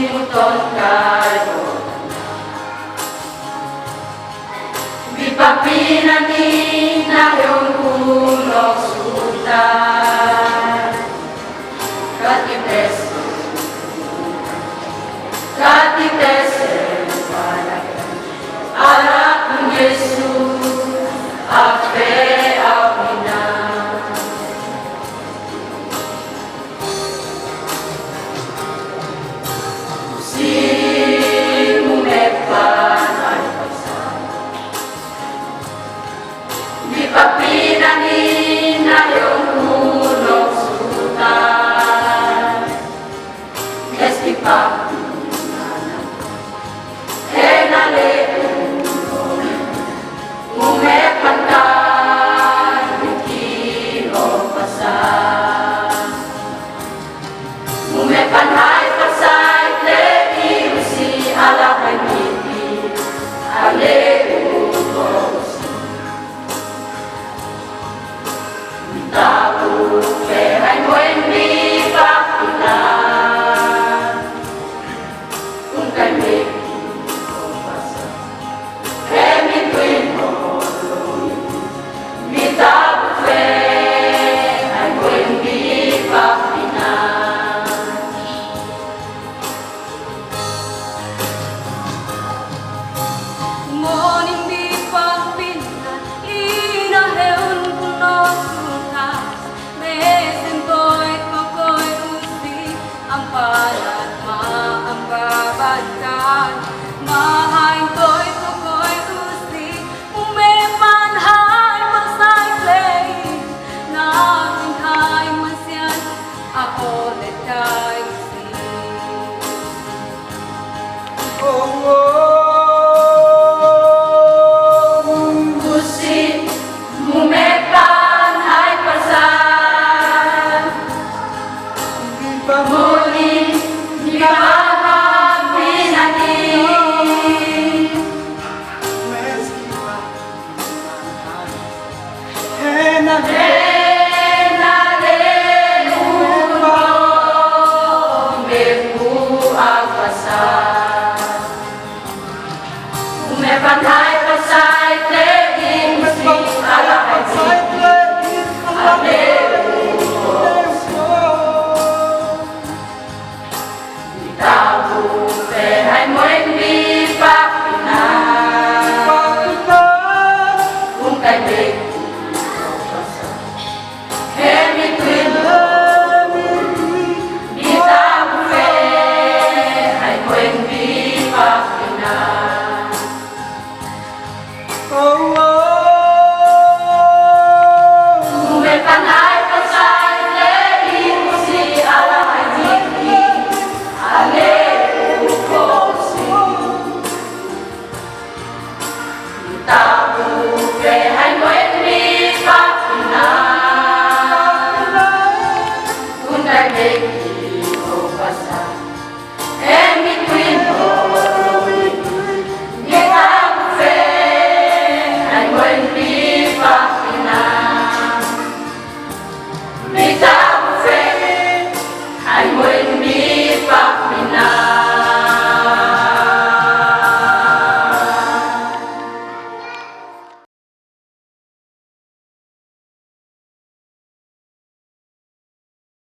muton kayo bipapinanin na yung hulog sultan katites anak ng Yesus ape amina Pinanin na yung hulog sultan Estipa Henale Mumepantan Bikino pasan Mumepanhay pasay Teki usi alakay miti Aleluya Tahu perai moen di bakina Ungkai me Kemi tuimo Mi tahu perai moen di bakina Morning di bakina Inaheun punos ang palat maambabantan mahain to'y tukoy usi umepanhay magsaklay naginhay masyan ako letay usi usi umepanhay pasan Pamuli di bawah pinati Umepandai pasai tegi mesti ala Tahu ke hai